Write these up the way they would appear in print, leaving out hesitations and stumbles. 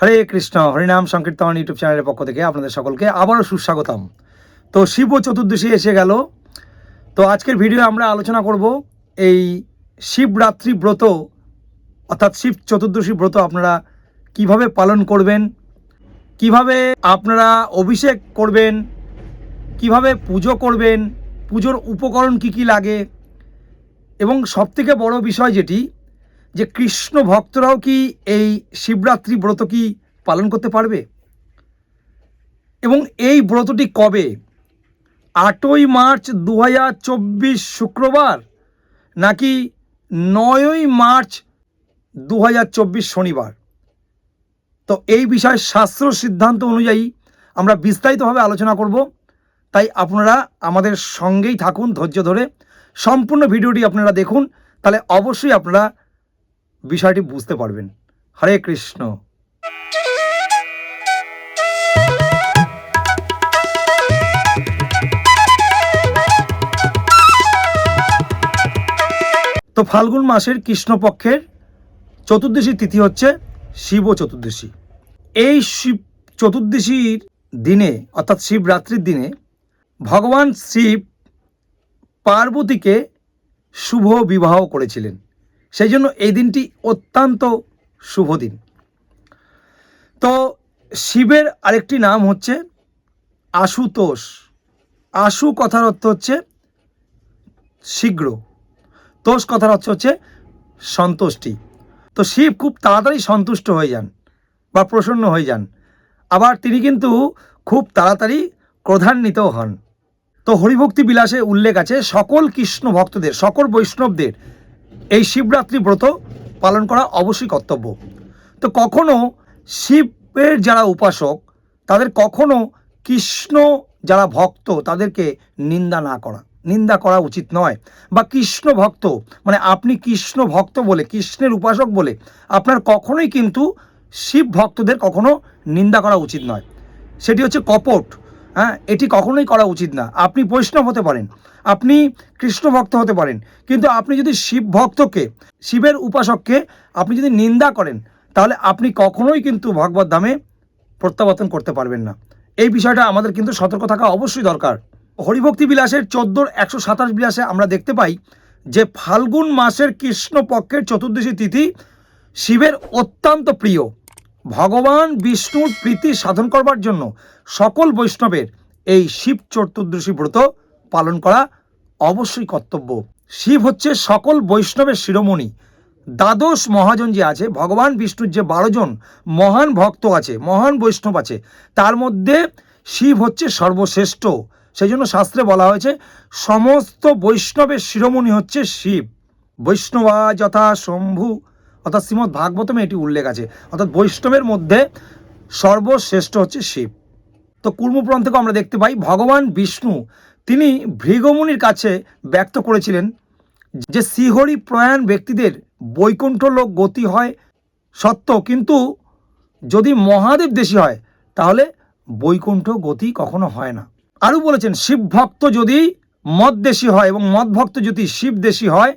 হরে কৃষ্ণ হরিনাম সংকীর্তন ইউটিউব চ্যানেলের পক্ষ থেকে আপনাদের সকলকে আবারও সুস্বাগতম। তো শিব চতুর্দশী এসে গেল। তো আজকের ভিডিও আমরা আলোচনা করব এই শিবরাত্রি ব্রত অর্থাৎ শিব চতুর্দশী ব্রত আপনারা কিভাবে পালন করবেন, কিভাবে আপনারা অভিষেক করবেন, কিভাবে পুজো করবেন, পুজোর উপকরণ কি কি লাগে, এবং সবথেকে বড় বিষয় যেটি যে কৃষ্ণ ভক্তরাও কি এই শিবরাত্রি ব্রত কি পালন করতে পারবে, এবং এই ব্রতটি কবে, 8ই মার্চ 2024 শুক্রবার নাকি 9ই মার্চ 2024 শনিবার। তো এই বিষয়ে শাস্ত্র সিদ্ধান্ত অনুযায়ী আমরা বিস্তারিতভাবে আলোচনা করব। তাই আপনারা আমাদের সঙ্গেই থাকুন, ধৈর্য ধরে সম্পূর্ণ ভিডিওটি আপনারা দেখুন, তাহলে অবশ্যই আপনারা বিষয়টি বুঝতে পারবেন। হরে কৃষ্ণ। তো ফাল্গুন মাসের কৃষ্ণপক্ষের চতুর্দশী তিথি হচ্ছে শিব চতুর্দশী। এই শিব চতুর্দশীর দিনে অর্থাৎ শিবরাত্রির দিনে ভগবান শিব পার্বতীকে শুভ বিবাহ করেছিলেন, সেই জন্য এই দিনটি অত্যন্ত শুভ দিন। তো শিবের আরেকটি নাম হচ্ছে আশুতোষ। আশু কথার অর্থ হচ্ছে শীঘ্র, তোষ কথার অর্থ হচ্ছে সন্তুষ্টি। তো শিব খুব তাড়াতাড়ি সন্তুষ্ট হয়ে যান বা প্রসন্ন হয়ে যান, আবার তিনি কিন্তু খুব তাড়াতাড়ি ক্রোধান্বিতও হন। তো হরিভক্তি বিলাসে উল্লেখ আছে সকল কৃষ্ণ ভক্তদের, সকল বৈষ্ণবদের এই শিবরাত্রি ব্রত পালন করা অবশ্যই কর্তব্য। তো কখনো শিবের যারা উপাসক তাদের কখনো কৃষ্ণ যারা ভক্ত তাদেরকে নিন্দা করা উচিত নয়। বা কৃষ্ণ ভক্ত মানে আপনি কৃষ্ণ ভক্ত বলে, কৃষ্ণের উপাসক বলে আপনার কখনোই কিন্তু শিব ভক্তদের কখনো নিন্দা করা উচিত নয়। সেটি হচ্ছে কপট। এটি কখনোই করা উচিত না। আপনি বৈষ্ণব হতে পারেন, আপনি কৃষ্ণ ভক্ত হতে পারেন, কিন্তু আপনি যদি শিব ভক্তকে, শিবের উপাসককে আপনি যদি নিন্দা করেন, তাহলে আপনি কখনোই কিন্তু ভগবত ধামে প্রত্যাবর্তন করতে পারবেন না। এই বিষয়টা আমাদের কিন্তু সতর্ক থাকা অবশ্যই দরকার। হরিভক্তি বিলাসের 14:127 বিলাসে আমরা দেখতে পাই যে ফাল্গুন মাসের কৃষ্ণপক্ষের চতুর্দশী তিথি শিবের অত্যন্ত প্রিয়। ভগবান বিষ্ণুর প্রীতি সাধন করবার জন্য সকল বৈষ্ণবের এই শিব চতুর্দশী ব্রত পালন করা অবশ্যই কর্তব্য। শিব হচ্ছে সকল বৈষ্ণবের শিরোমণি। দ্বাদশ মহাজন যে আছে, ভগবান বিষ্ণুর যে 12 জন মহান ভক্ত আছে, মহান বৈষ্ণব আছে, তার মধ্যে শিব হচ্ছে সর্বশ্রেষ্ঠ। সেই জন্য শাস্ত্রে বলা হয়েছে সমস্ত বৈষ্ণবের শিরোমণি হচ্ছে শিব। বৈষ্ণবা যথা শম্ভু, অর্থাৎ শ্রীমদ্ ভাগবতমে এটি উল্লেখ আছে। অর্থাৎ বৈষ্ণবের মধ্যে সর্বশ্রেষ্ঠ হচ্ছে শিব। তো কুর্মপুরাণ থেকে আমরা দেখতে পাই ভগবান বিষ্ণু তিনি ভৃগুমুনির কাছে ব্যক্ত করেছিলেন যে শ্রীহরি প্রয়াণ ব্যক্তিদের বৈকুণ্ঠ লোক গতি হয় সত্য, কিন্তু যদি মহাদেব দেশী হয় তাহলে বৈকুণ্ঠ গতি কখনো হয় না। আরও বলেছেন শিব ভক্ত যদি মদ দেশী হয় এবং মদ ভক্ত যদি শিব দেশী হয়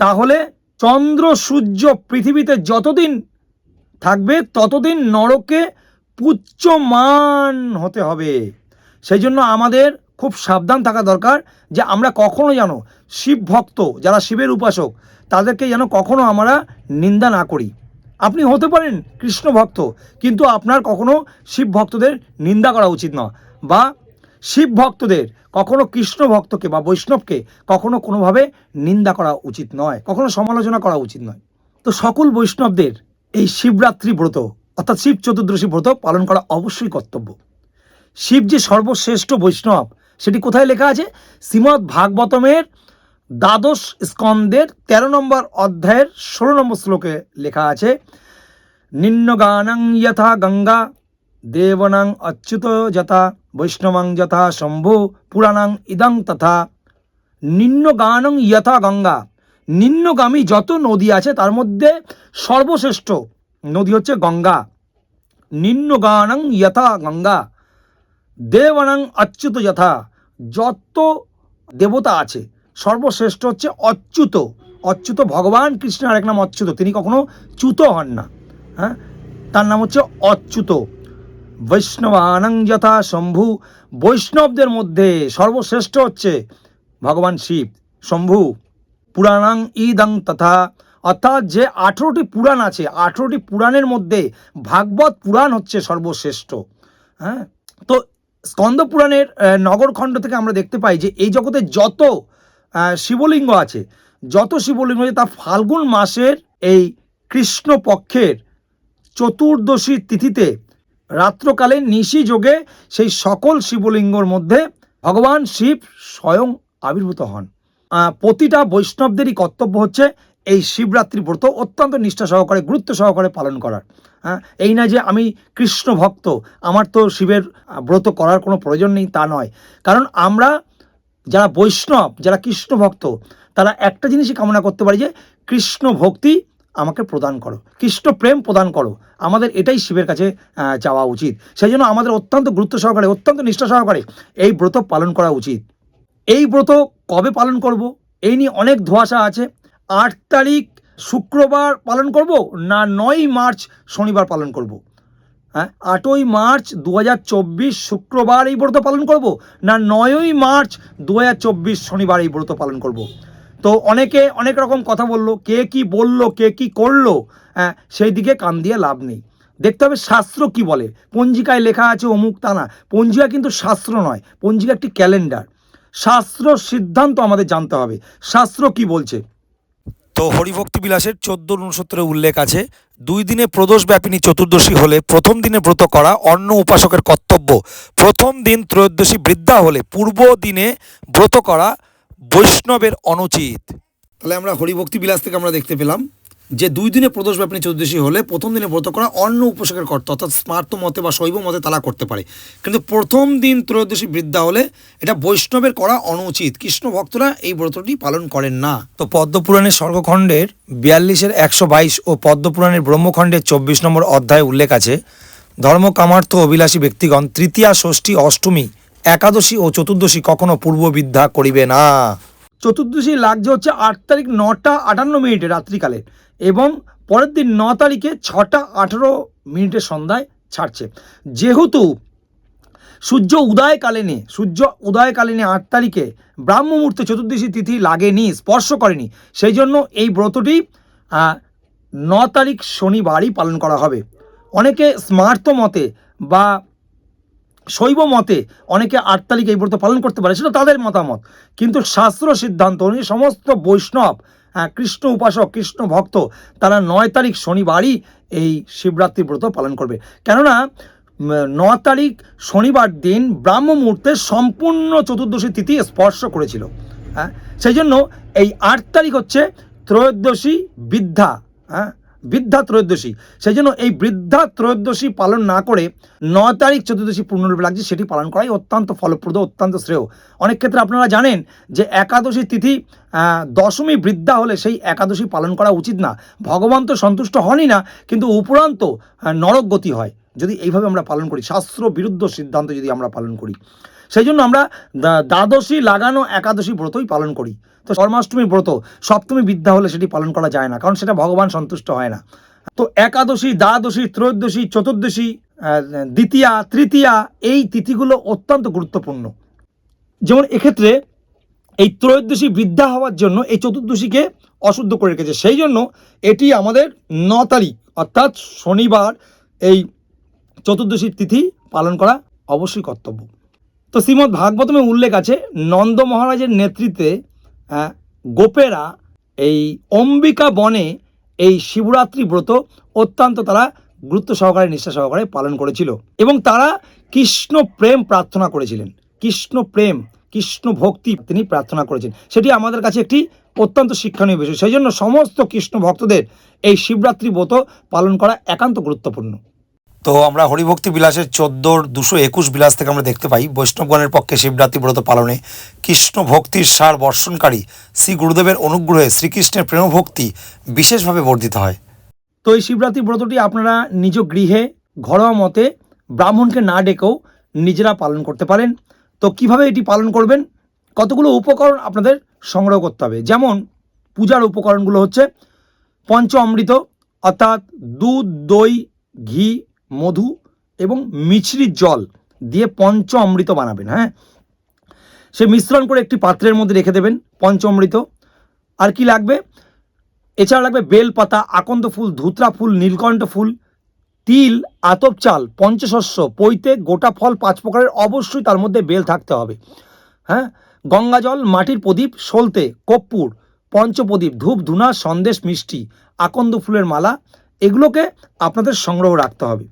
তাহলে চন্দ্র সূর্য পৃথিবীতে যতদিন থাকবে ততদিন নরকে পুচ্ছমান হতে হবে। সেই জন্য আমাদের খুব সাবধান থাকা দরকার যে আমরা কখনো যেন শিব ভক্ত যারা শিবের উপাসক তাদেরকে যেন কখনো আমরা নিন্দা না করি। আপনি হতে পারেন কৃষ্ণ ভক্ত, কিন্তু আপনার কখনো শিব ভক্তদের নিন্দা করা উচিত নয়, বা শিব ভক্তদের কখনো কৃষ্ণ ভক্তকে বা বৈষ্ণবকে কখনো কোনোভাবে নিন্দা করা উচিত নয়, কখনো সমালোচনা করা উচিত নয়। তো সকল বৈষ্ণবদের এই শিবরাত্রি ব্রত অর্থাৎ শিব চতুর্দশী ব্রত পালন করা অবশ্যই কর্তব্য। শিব যে সর্বশ্রেষ্ঠ বৈষ্ণব সেটি কোথায় লেখা আছে? শ্রীমদ্ ভাগবতমের দ্বাদশ স্কন্দের 13 নম্বর অধ্যায়ের 16 নম্বর শ্লোকে লেখা আছে নিম্নগানং যথা গঙ্গা দেবনাং অচ্যুত যথা বৈষ্ণবাং যথা শম্ভু পুরাণাং ইদং তথা। নিম্নগানং যথা গঙ্গা, নিম্নগামী যত নদী আছে তার মধ্যে সর্বশ্রেষ্ঠ নদী হচ্ছে গঙ্গা। নিম্নগানং যথা গঙ্গা দেবানাং অচ্যুত যথা, যত দেবতা আছে সর্বশ্রেষ্ঠ হচ্ছে অচ্যুত। অচ্যুত ভগবান কৃষ্ণের আরেক নাম অচ্যুত, তিনি কখনো চ্যুত হন না। তার নাম হচ্ছে অচ্যুত। বৈষ্ণবানাং যথা শম্ভু, বৈষ্ণবদের মধ্যে সর্বশ্রেষ্ঠ হচ্ছে ভগবান শিব, শম্ভু। পুরাণাং ইদং তথা, অর্থাৎ যে 18টি পুরাণ আছে, 18টি পুরাণের মধ্যে ভাগবত পুরাণ হচ্ছে সর্বশ্রেষ্ঠ। হ্যাঁ, তো স্কন্দ পুরাণের নগরখণ্ড থেকে আমরা দেখতে পাই যে এই জগতে যত শিবলিঙ্গ আছে, যত শিবলিঙ্গ আছে, তা ফাল্গুন মাসের এই কৃষ্ণপক্ষের চতুর্দশী তিথিতে রাত্রকালে নিশি যোগে সেই সকল শিবলিঙ্গর মধ্যে ভগবান শিব স্বয়ং আবির্ভূত হন। প্রতিটা বৈষ্ণবদেরই কর্তব্য হচ্ছে এই শিবরাত্রি ব্রত অত্যন্ত নিষ্ঠা সহকারে, গুরুত্ব সহকারে পালন করার। এই না যে আমি কৃষ্ণ ভক্ত, আমার তো শিবের ব্রত করার কোনো প্রয়োজন নেই, তা নয়। কারণ আমরা যারা বৈষ্ণব, যারা কৃষ্ণ ভক্ত, তারা একটা জিনিসই কামনা করতে পারি যে কৃষ্ণ ভক্তি আমাকে প্রদান করো, কৃষ্ণ প্রেম প্রদান করো। আমাদের এটাই শিবের কাছে চাওয়া উচিত। সেই জন্য আমাদের অত্যন্ত গুরুত্ব সহকারে, অত্যন্ত নিষ্ঠা সহকারে এই ব্রত পালন করা উচিত। এই ব্রত কবে পালন করব, এই নিয়ে অনেক ধোঁয়াশা আছে। 8 তারিখ শুক্রবার পালন করব, না 9ই মার্চ শনিবার পালন করব? 8ই মার্চ 2024 শুক্রবার এই ব্রত পালন করব, না 9ই মার্চ 2024 শনিবার এই ব্রত পালন করব? তো অনেকে অনেক রকম কথা বললো, কে কি বলল, কে কি করলো, সেই দিকে কান দিয়ে লাভ নেই। দেখতে হবে শাস্ত্র কি বলে। পঞ্জিকায় লেখা আছে অমুক, তা না। পঞ্জিকা কিন্তু শাস্ত্র নয়, পঞ্জিকা একটি ক্যালেন্ডার। শাস্ত্র সিদ্ধান্ত আমাদের জানতে হবে, শাস্ত্র কি বলছে। তো হরিভক্তি বিলাসের 1469 উল্লেখ আছে, 2 দিনে প্রদোষ ব্যাপিনী চতুর্দশী হলে প্রথম দিনে ব্রত করা অন্য উপাসকের কর্তব্য। প্রথম দিন ত্রয়োদশী বৃদ্ধা হলে পূর্ব দিনে ব্রত করা বৈষ্ণবের অনুচিত। তাহলে আমরা হরিভক্তি বিলাস থেকে আমরা দেখতে পেলাম যে 2 দিনে প্রদোষ ব্যাপিনী চতুর্দশী হলে প্রথম দিনে ব্রত করা অন্য উপাসকের কর্তব্য, অর্থাৎ স্মার্ত মতে বা শৈব মতে তারা করতে পারে। কিন্তু প্রথম দিন ত্রয়োদশী বৃদ্ধা হলে এটা বৈষ্ণবের করা অনুচিত, কৃষ্ণ ভক্তরা এই ব্রতটি পালন করেন না। তো পদ্মপুরাণের স্বর্গখণ্ডের 42-এর 122 ও পদ্মপুরাণের ব্রহ্মখণ্ডের 24 নম্বর অধ্যায়ে উল্লেখ আছে, ধর্মকামার্থ অভিলাষী ব্যক্তিগণ তৃতীয়া, ষষ্ঠী, অষ্টমী, একাদশী ও চতুর্দশী কখনো পূর্ববিদ্যা করিবে না। চতুর্দশী লাগছে হচ্ছে 8 তারিখ 9টা 58 রাত্রিকালে, এবং পরের দিন 9 তারিখে 6টা 18 সন্ধ্যায় ছাড়ছে। যেহেতু সূর্য উদয়কালীনে 8 তারিখে ব্রাহ্ম মুহূর্তে চতুর্দশী তিথি লাগেনি, স্পর্শ করেনি, সেই জন্য এই ব্রতটি 9 তারিখ শনিবারই পালন করা হবে। অনেকে স্মার্ত মতে বা শৈব মতে অনেকে 8 তারিখ এই ব্রত পালন করতে পারে, সেটা তাদের মতামত। কিন্তু শাস্ত্র সিদ্ধান্ত অনুযায়ী সমস্ত বৈষ্ণব, কৃষ্ণ উপাসক, কৃষ্ণ ভক্ত, তারা 9 তারিখ শনিবারই এই শিবরাত্রি ব্রত পালন করবে। কেননা 9 তারিখ শনিবার দিন ব্রাহ্ম মুহূর্তে সম্পূর্ণ চতুর্দশী তিথি স্পর্শ করেছিল। সেই জন্য এই 8 তারিখ হচ্ছে ত্রয়োদশী বৃদ্ধা, বৃদ্ধা ত্রয়োদশী। সেই জন্য এই বৃদ্ধা ত্রয়োদশী পালন না করে 9 তারিখ চতুর্দশী পূর্ণরূপে লাগছে, সেটি পালন করাই অত্যন্ত ফলপ্রদ, অত্যন্ত শ্রেয়। অনেক ক্ষেত্রে আপনারা জানেন যে একাদশী তিথি দশমী বৃদ্ধা হলে সেই একাদশী পালন করা উচিত না। ভগবান তো সন্তুষ্ট হনই না, কিন্তু উপরান্ত নরকগতি হয় যদি এইভাবে আমরা পালন করি, শাস্ত্র বিরুদ্ধ সিদ্ধান্ত যদি আমরা পালন করি। সেই জন্য আমরা দ্বাদশী লাগানো একাদশী ব্রতই পালন করি। তো জন্মাষ্টমীর ব্রত সপ্তমী বিদ্যা হলে সেটি পালন করা যায় না, কারণ সেটা ভগবান সন্তুষ্ট হয় না। তো একাদশী, দ্বাদশী, ত্রয়োদশী, চতুর্দশী, দ্বিতীয়া, তৃতীয়া, এই তিথিগুলো অত্যন্ত গুরুত্বপূর্ণ। যেমন এক্ষেত্রে এই ত্রয়োদশী বৃদ্ধা হওয়ার জন্য এই চতুর্দশীকে অশুদ্ধ করে রেখেছে, সেই জন্য এটি আমাদের 9 তারিখ অর্থাৎ শনিবার এই চতুর্দশীর তিথি পালন করা অবশ্যই কর্তব্য। তো শ্রীমদ্ ভাগবতমে উল্লেখ আছে, নন্দ মহারাজের নেতৃত্বে গোপেরা এই অম্বিকা বনে এই শিবরাত্রি ব্রত অত্যন্ত তারা গুরুত্ব সহকারে, নিষ্ঠা সহকারে পালন করেছিল, এবং তারা কৃষ্ণ প্রেম প্রার্থনা করেছিলেন। কৃষ্ণ প্রেম, কৃষ্ণ ভক্তি তিনি প্রার্থনা করেছেন, সেটি আমাদের কাছে একটি অত্যন্ত শিক্ষণীয় বিষয়। সেই জন্য সমস্ত কৃষ্ণ ভক্তদের এই শিবরাত্রি ব্রত পালন করা একান্ত গুরুত্বপূর্ণ। তো আমরা হরিভক্তি বিলাসের 14-221 বিলাস থেকে আমরা দেখতে পাই, বৈষ্ণবগণের পক্ষে শিবরাত্রি ব্রত পালনে কৃষ্ণ ভক্তির সার বর্ষণকারী শ্রী গুরুদেবের অনুগ্রহে শ্রীকৃষ্ণের প্রেমভক্তি বিশেষভাবে বর্ধিত হয়। তো এই শিবরাত্রি ব্রতটি আপনারা নিজ গৃহে ঘরোয়া মতে ব্রাহ্মণকে না ডেকেও নিজেরা পালন করতে পারেন। তো কিভাবে এটি পালন করবেন, কতগুলো উপকরণ আপনাদের সংগ্রহ করতে হবে। যেমন পূজার উপকরণগুলো হচ্ছে পঞ্চ অমৃত, অর্থাৎ দুধ, দই, ঘি, মধু এবং মিছরির জল দিয়ে পঞ্চ অমৃত বানাবেন। হ্যাঁ, সে মিশ্রণ করে একটি পাত্রের মধ্যে রেখে দেবেন পঞ্চ অমৃত। আর কি লাগবে? এছাড়া লাগবে বেলপাতা, আকন্দ ফুল, ধুতরা ফুল, নীলকণ্ঠ ফুল, তিল, আতপ চাল, পঞ্চশস্য, পৈতে, গোটা ফল 5 প্রকারের, অবশ্যই তার মধ্যে বেল থাকতে হবে। হ্যাঁ, গঙ্গাজল, মাটির প্রদীপ, সলতে, কর্পূর, পঞ্চপ্রদীপ, ধূপ, ধুনা, সন্দেশ, মিষ্টি, আকন্দ ফুলের মালা, এগুলোকে আপনাদের সংগ্রহ রাখতে হবে।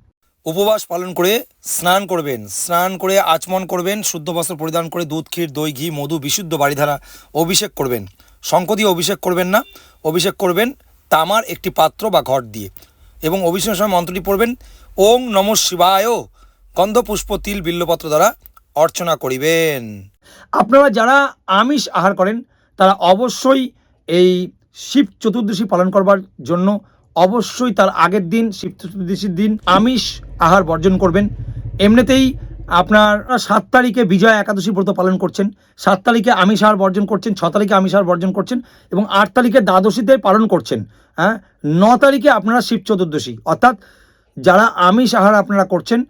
উপবাস পালন করে স্নান করবেন, স্নান করে আচমন করবেন, শুদ্ধ বস্ত্র পরিধান করে দুধ, ক্ষীর, দই, ঘি, মধু, বিশুদ্ধ বাড়িধারা অভিষেক করবেন। শঙ্খ দিয়ে অভিষেক করবেন না, অভিষেক করবেন তামার একটি পাত্র বা ঘট দিয়ে। এবং অভিষেকের সময় মন্ত্রটি পড়বেন, ওং নমঃ শিবায়, গন্ধ, পুষ্প, তিল, বিল্লপত্র দ্বারা অর্চনা করিবেন। আপনারা যারা আমিষ আহার করেন তারা অবশ্যই এই শিব চতুর্দশী পালন করবার জন্য অবশ্যই তার আগের দিন, শিব চতুর্দশীর দিন আমিষ আহার বর্জন করবেন। এমনিতেই আপনার 7 তারিখে বিজয়া একাদশী ব্রত পালন করছেন, 7 তারিখে আমিষ আহার বর্জন করছেন, 6 তারিখে আমিষ আহার বর্জন করছেন এবং 8 তারিখে দ্বাদশীতে পালন করছেন। হ্যাঁ, 9 তারিখে আপনারা শিব চতুর্দশী, অর্থাৎ যারা আমিষ আহার আপনারা করছেন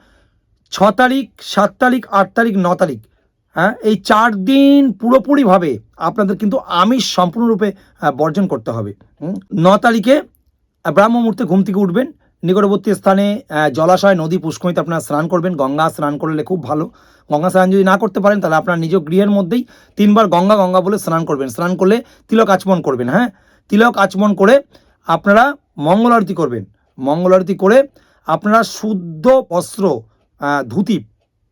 6 তারিখ, 7 তারিখ, 8 তারিখ, 9 তারিখ, হ্যাঁ, এই 4 দিন পুরোপুরিভাবে আপনাদের কিন্তু আমিষ সম্পূর্ণরূপে বর্জন করতে হবে। 9 তারিখে ব্রাহ্ম মুহূর্তে ঘুম থেকে উঠবেন, নিকটবর্তী স্থানে জলাশয়, নদী, পুষ্করিণীতে আপনারা স্নান করবেন। গঙ্গা স্নান করলে খুব ভালো। গঙ্গা স্নান যদি না করতে পারেন তাহলে আপনার নিজ গৃহের মধ্যেই 3 বার গঙ্গা গঙ্গা বলে স্নান করবেন। স্নান করলে তিলক আচমন করবেন। হ্যাঁ, তিলক আচমন করে আপনারা মঙ্গল আরতি করবেন। মঙ্গল আরতি করে আপনারা শুদ্ধ বস্ত্র, ধুতি,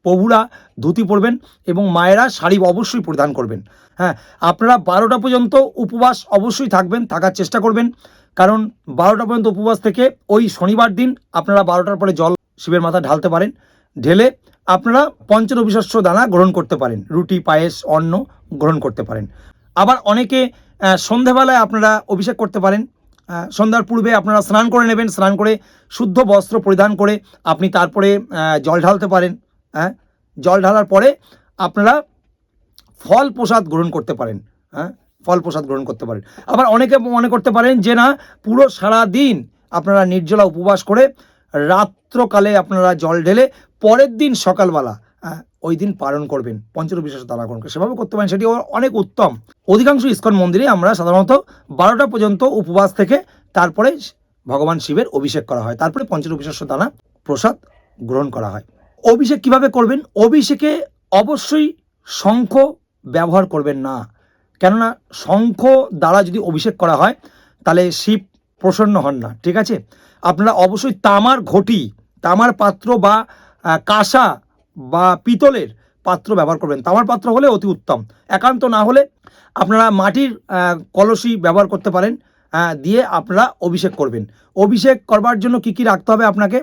প্রভুরা ধুতি পরবেন এবং মায়েরা শাড়ি অবশ্যই পরিধান করবেন। হ্যাঁ, আপনারা 12টা পর্যন্ত উপবাস অবশ্যই থাকবেন, থাকার চেষ্টা করবেন, কারণ 12টা পর্যন্ত উপবাস থেকে ওই শনিবার দিন আপনারা 12টার পরে জল শিবের মাথা ঢালতে পারেন। ঢেলে আপনারা পঞ্চরবিশস্য দানা গ্রহণ করতে পারেন, রুটি, পায়েস, অন্ন গ্রহণ করতে পারেন। আবার অনেকে সন্ধেবেলায় আপনারা অভিষেক করতে পারেন। সন্ধ্যার পূর্বে আপনারা স্নান করে নেবেন, স্নান করে শুদ্ধ বস্ত্র পরিধান করে আপনি তারপরে জল ঢালতে পারেন। হ্যাঁ, জল ঢালার পরে আপনারা ফল প্রসাদ গ্রহণ করতে পারেন। হ্যাঁ, ফল প্রসাদ গ্রহণ করতে পারেন। আবার অনেকে মনে করতে পারেন যে না, পুরো সারা দিন আপনারা নির্জলা উপবাস করে রাত্রকালে আপনারা জল ঢেলে পরের দিন সকালবেলা ওই দিন পালন করবেন, পঞ্চরবিশস্য দানা গ্রহণ করে, সেভাবে করতে পারেন, সেটি অনেক উত্তম। অধিকাংশ ইস্কন মন্দিরে আমরা সাধারণত 12টা পর্যন্ত উপবাস থেকে তারপরে ভগবান শিবের অভিষেক করা হয়, তারপরে পঞ্চরবিশস্য দানা প্রসাদ গ্রহণ করা হয়। অভিষেক কিভাবে করবেন? অভিষেকে অবশ্যই শঙ্খ ব্যবহার করবেন না, কেননা শঙ্খ দ্বারা যদি অভিষেক করা হয় তাহলে শিব প্রসন্ন হন না। ঠিক আছে, আপনারা অবশ্যই তামার ঘটি, তামার পাত্র বা কাঁসা বা পিতলের পাত্র ব্যবহার করবেন। তামার পাত্র হলে অতি উত্তম, একান্ত না হলে আপনারা মাটির কলসি ব্যবহার করতে পারেন, দিয়ে আপনারা অভিষেক করবেন। অভিষেক করবার জন্য কি কি রাখতে হবে আপনাকে?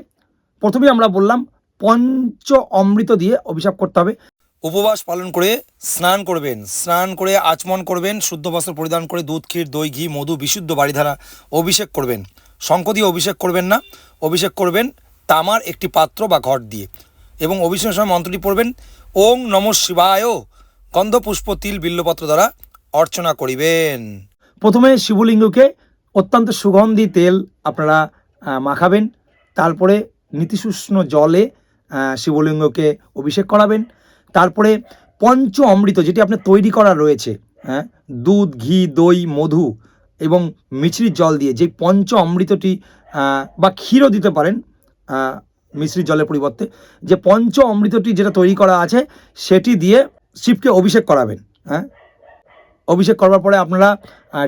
প্রথমেই আমরা বললাম পঞ্চ অমৃত দিয়ে অভিষেক করতে হবে। উপবাস পালন করে স্নান করবেন, স্নান করে আচমন করবেন, শুদ্ধ বস্ত্র পরিধান করে দুধ, ক্ষীর, দই, ঘি, মধু, বিশুদ্ধ বাড়িধারা অভিষেক করবেন। শঙ্খ দিয়ে অভিষেক করবেন না, অভিষেক করবেন তামার একটি পাত্র বা ঘট দিয়ে। এবং অভিষেকের সময় মন্ত্রটি পড়বেন, ওং নমঃ শিবায়, গন্ধ, পুষ্প, তিল, বিল্লপত্র দ্বারা অর্চনা করিবেন। প্রথমে শিবলিঙ্গকে অত্যন্ত সুগন্ধি তেল আপনারা মাখাবেন, তারপরে নীতিশুষ্ণ জলে শিবলিঙ্গকে অভিষেক করাবেন। তারপরে পঞ্চ অমৃত যেটি আপনার তৈরি করা রয়েছে, হ্যাঁ, দুধ, ঘি, দই, মধু এবং মিছরির জল দিয়ে যে পঞ্চ অমৃতটি, বা ক্ষীরও দিতে পারেন মিছরির জলের পরিবর্তে, যে পঞ্চ অমৃতটি যেটা তৈরি করা আছে সেটি দিয়ে শিবকে অভিষেক করাবেন। হ্যাঁ, অভিষেক করবার পরে আপনারা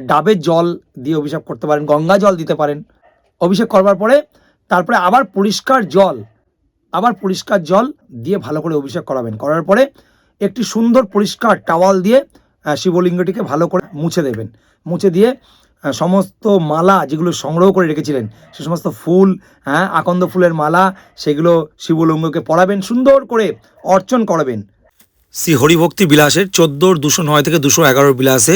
ডাবের জল দিয়ে অভিষেক করতে পারেন, গঙ্গা জল দিতে পারেন। অভিষেক করবার পরে তারপরে আবার পরিষ্কার জল দিয়ে ভালো করে অভিষেক করাবেন। করার পরে একটি সুন্দর পরিষ্কার টাওয়াল দিয়ে শিবলিঙ্গটিকে ভালো করে মুছে দেবেন। মুছে দিয়ে সমস্ত মালা যেগুলো সংগ্রহ করে রেখেছিলেন, সে সমস্ত ফুল, হ্যাঁ, আকন্দ ফুলের মালা, সেগুলো শিবলিঙ্গকে পরাবেন, সুন্দর করে অর্চন করাবেন। শ্রী হরিভক্তি বিলাসের 14-209 থেকে 211 বিলাসে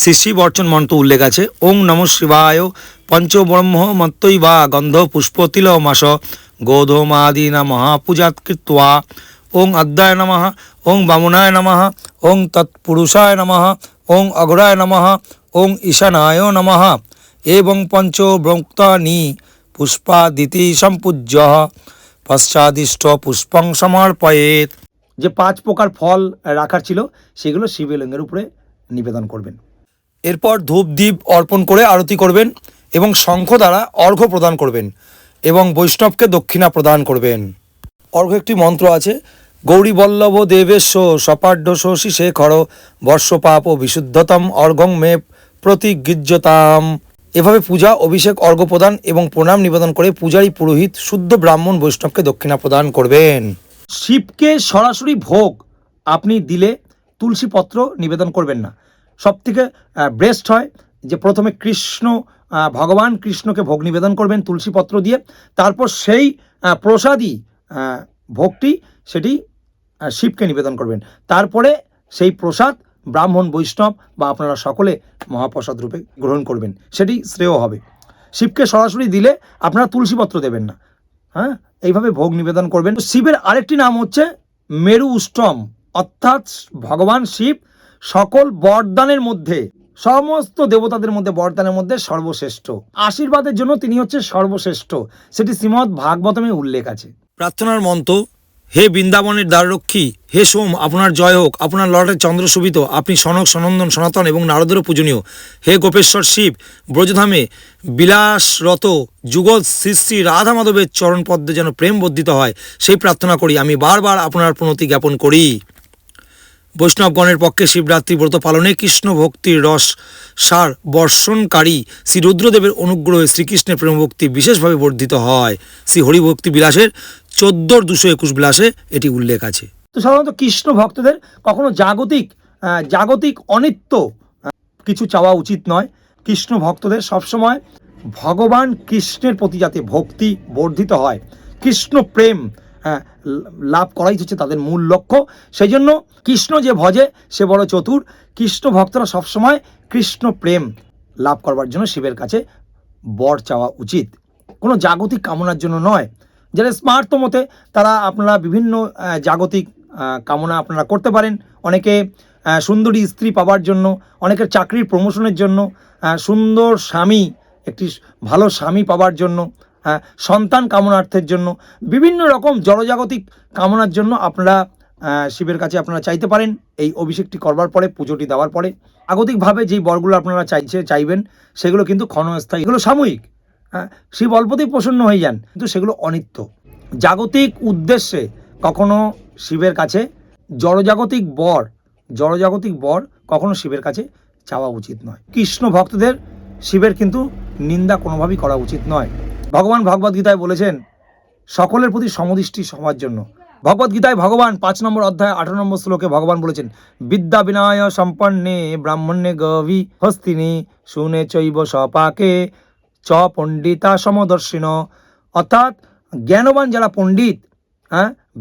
শ্রী শিব অর্চন মন্ত্র উল্লেখ আছে। ওং নমঃ শিবায়, পঞ্চব্রহ্ম মত্তৈ বা গন্ধ পুষ্প তিল মাস গোধূমাদি নমঃ পূজাত কৃত্বা। ওং অদ্যায় নমঃ, ওং বামুনায় নমঃ, ওং তৎপুরুষায় নমঃ, ওং অঘরায় নমঃ, ওং ঈশানায় নমঃ। এবং পঞ্চব্রক্তানি পুষ্পাদিতি সম্পূজ্য পশ্চাদিষ্ট পুষ্পং সমর্পয়েত। যে 5 প্রকার ফল রাখার ছিল সেগুলো শিবলিঙ্গের উপরে নিবেদন করবেন। এরপর ধূপ দ্বীপ অর্পণ করে আরতি করবেন এবং শঙ্খ দ্বারা অর্ঘ্য প্রদান করবেন এবং বৈষ্ণবকে দক্ষিণা প্রদান করবেন। অর্ঘ্য একটি মন্ত্র আছে, গৌরী বল্লভ দেবেশ সপাঢ্য শশী খর বর্ষপাপ ও বিশুদ্ধতম অর্ঘ্যং মে প্রতিগৃহ্যতাম। এভাবে পূজা, অভিষেক, অর্ঘ্য প্রদান এবং প্রণাম নিবেদন করে পূজারী পুরোহিত শুদ্ধ ব্রাহ্মণ বৈষ্ণবকে দক্ষিণা প্রদান করবেন। শিবকে সরাসরি ভোগ আপনি দিলে তুলসী পত্র নিবেদন করবেন না। সব থেকে বেস্ট হয় যে প্রথমে ভগবান কৃষ্ণকে ভোগ নিবেদন করবেন তুলসী পত্র দিয়ে, তারপর সেই প্রসাদী ভোগটি সেটি শিবকে নিবেদন করবেন, তারপরে সেই প্রসাদ ব্রাহ্মণ বৈষ্ণব বা আপনারা সকলে মহাপ্রসাদ রূপে গ্রহণ করবেন, সেটি শ্রেয় হবে। শিবকে সরাসরি দিলে আপনারা তুলসী পত্র দেবেন না। হ্যাঁ, এইভাবে ভোগ নিবেদন করবেন। শিবের আরেকটি নাম হচ্ছে মেরু উষ্টম, অর্থাৎ ভগবান শিব সকল বরদানের মধ্যে, সমস্ত দেবতাদের মধ্যে বরদানের মধ্যে সর্বশ্রেষ্ঠ। আশীর্বাদের জন্য তিনি হচ্ছে সর্বশ্রেষ্ঠ, সেটি শ্রীমদ্ ভাগবতমে উল্লেখ আছে। প্রার্থনার মন্ত্র, হে বৃন্দাবনের দ্বাররক্ষী, হে সোম আপনার জয় হোক, আপনার ললাটে চন্দ্র শোভিত, আপনি সনক সনন্দন সনাতন এবং নারদেরও পূজনীয়। হে গোপেশ্বর শিব, ব্রজধামে বিলাসরত যুগল শ্রী শ্রী রাধা মাধবের চরণ পদ্মে যেন প্রেম বর্ধিত হয়, সেই প্রার্থনা করি। আমি বারবার আপনার প্রণতি জ্ঞাপন করি। বৈষ্ণবগণের পক্ষে শিবরাত্রি ব্রত পালনে কৃষ্ণ ভক্তির রস সার বর্ষণকারী শ্রী রুদ্রদেবের অনুগ্রহে শ্রীকৃষ্ণের প্রেমভক্তি বিশেষভাবে বর্ধিত হয়। শ্রী হরিভক্তি বিলাসের 14-221 বিলাসে এটি উল্লেখ আছে। তো সাধারণত কৃষ্ণ ভক্তদের কখনো জাগতিক অনিত্য কিছু চাওয়া উচিত নয়। কৃষ্ণ ভক্তদের সবসময় ভগবান কৃষ্ণের প্রতি যাতে ভক্তি বর্ধিত হয়, কৃষ্ণ প্রেম লাভ করাই হচ্ছে তাদের মূল লক্ষ্য। সেই জন্য কৃষ্ণ যে ভজে সে বড় চতুর। কৃষ্ণ ভক্তরা সবসময় কৃষ্ণ প্রেম লাভ করবার জন্য শিবের কাছে বর চাওয়া উচিত, কোনো জাগতিক কামনার জন্য নয়। যারা স্মার্ট মতে তারা আপনারা বিভিন্ন জাগতিক কামনা আপনারা করতে পারেন। অনেকে সুন্দরী স্ত্রী পাওয়ার জন্য, অনেকের চাকরির প্রমোশনের জন্য, সুন্দর স্বামী, একটি ভালো স্বামী পাওয়ার জন্য, সন্তান কামনার্থের জন্য, বিভিন্ন রকম জড়জাগতিক কামনার জন্য আপনারা শিবের কাছে আপনারা চাইতে পারেন। এই অভিষেকটি করবার পরে, পুজোটি দেওয়ার পরে জাগতিকভাবে যেই বরগুলো আপনারা চাইবেন সেগুলো কিন্তু ক্ষণস্থায়ী, এগুলো সাময়িক। শিব অল্পতেই প্রসন্ন হয়ে যান, কিন্তু সেগুলো অনিত্য। জাগতিক উদ্দেশ্যে কখনো শিবের কাছে জড়জাগতিক বর কখনো শিবের কাছে চাওয়া উচিত নয়। কৃষ্ণ ভক্তদের শিবের কিন্তু নিন্দা কোনোভাবেই করা উচিত নয়। ভগবান ভগবদ্গীতায় বলেছেন সকলের প্রতি সমদৃষ্টি সবার জন্য। ভগবদ্গীতায় ভগবান 5 নম্বর অধ্যায় 18 নম্বর শ্লোকে ভগবান বলেছেন, বিদ্যা বিনয় সম্পন্নে ব্রাহ্মণ্যে গভি হস্তিনী শুনে চৈব সপাকে চ পণ্ডিতা সমদর্শিন। অর্থাৎ জ্ঞানবান যারা পণ্ডিত,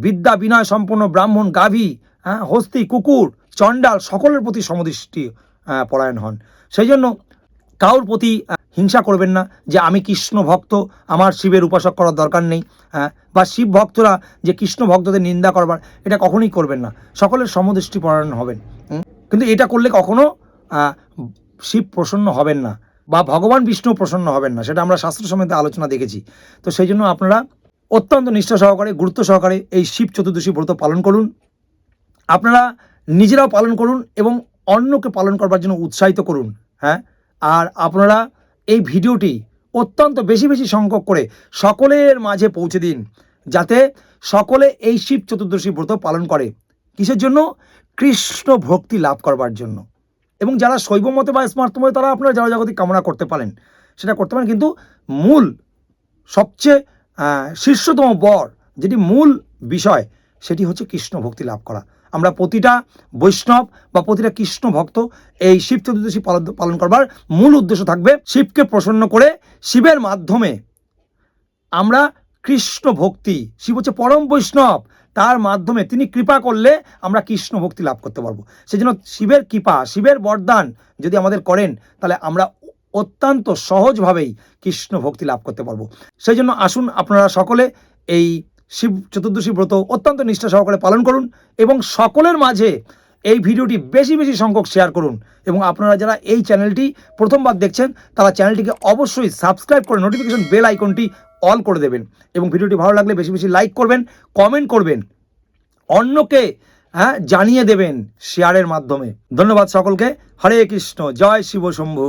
বিদ্যা বিনয় সম্পন্ন ব্রাহ্মণ, গাভী, হস্তি, কুকুর, চণ্ডাল সকলের প্রতি সমদৃষ্টি পরায়ণ হন। সেই জন্য কারোর প্রতি হিংসা করবেন না যে আমি কৃষ্ণ ভক্ত, আমার শিবের উপাসক করার দরকার নেই, বা শিব ভক্তরা যে কৃষ্ণ ভক্তদের নিন্দা করবার, এটা কখনোই করবেন না। সকলের সমদৃষ্টি পরায়ণ হবেন, কিন্তু এটা করলে কখনো শিব প্রসন্ন হবেন না বা ভগবান বিষ্ণু প্রসন্ন হবেন না, সেটা আমরা শাস্ত্র সমেত আলোচনা দেখেছি। তো সেই জন্য আপনারা অত্যন্ত নিষ্ঠা সহকারে, গুরুত্ব সহকারে এই শিব চতুর্দশী ব্রত পালন করুন। আপনারা নিজেরাও পালন করুন এবং অন্যকে পালন করবার জন্য উৎসাহিত করুন। আর আপনারা এই ভিডিওটি অত্যন্ত বেশি সংখ্যক করে সকলের মাঝে পৌঁছে দিন, যাতে সকলে এই শিব চতুর্দশী ব্রত পালন করে। কিসের জন্য? কৃষ্ণ ভক্তি লাভ করবার জন্য। এবং যারা শৈব মতে বা স্মার্ত মতে তারা আপনারা জড়জাগতিক কামনা করতে পারেন, সেটা করতে পারেন, কিন্তু মূল সবচেয়ে শীর্ষতম বর যেটি মূল বিষয় সেটি হচ্ছে কৃষ্ণ ভক্তি লাভ করা। আমরা প্রতিটা বৈষ্ণব বা প্রতিটা কৃষ্ণ ভক্ত এই শিব চতুর্দশী পালন করবার মূল উদ্দেশ্য থাকবে শিবকে প্রসন্ন করে, শিবের মাধ্যমে আমরা কৃষ্ণ ভক্তি, শিব হচ্ছে পরম বৈষ্ণব, তার মাধ্যমে তিনি কৃপা করলে আমরা কৃষ্ণ ভক্তি লাভ করতে পারবো। সেই জন্য শিবের কৃপা, শিবের বরদান যদি আমাদের করেন, তাহলে আমরা অত্যন্ত সহজভাবেই কৃষ্ণ ভক্তি লাভ করতে পারবো। সেই জন্য আসুন আপনারা সকলে এই শিব চতুর্দশী ব্রত অত্যন্ত নিষ্ঠা সহকারে পালন করুন এবং সকলের মাঝে এই ভিডিওটি বেশি বেশি সংখ্যক শেয়ার করুন এবং আপনারা যারা এই চ্যানেলটি প্রথমবার দেখছেন তারা চ্যানেলটিকে অবশ্যই সাবস্ক্রাইব করে নোটিফিকেশন বেল আইকনটি অল করে দেবেন এবং ভিডিওটি ভালো লাগলে বেশি বেশি লাইক করবেন, কমেন্ট করবেন, অন্যকে জানিয়ে দেবেন শেয়ারের মাধ্যমে। ধন্যবাদ সকলকে। হরে কৃষ্ণ, জয় শিব শম্ভু।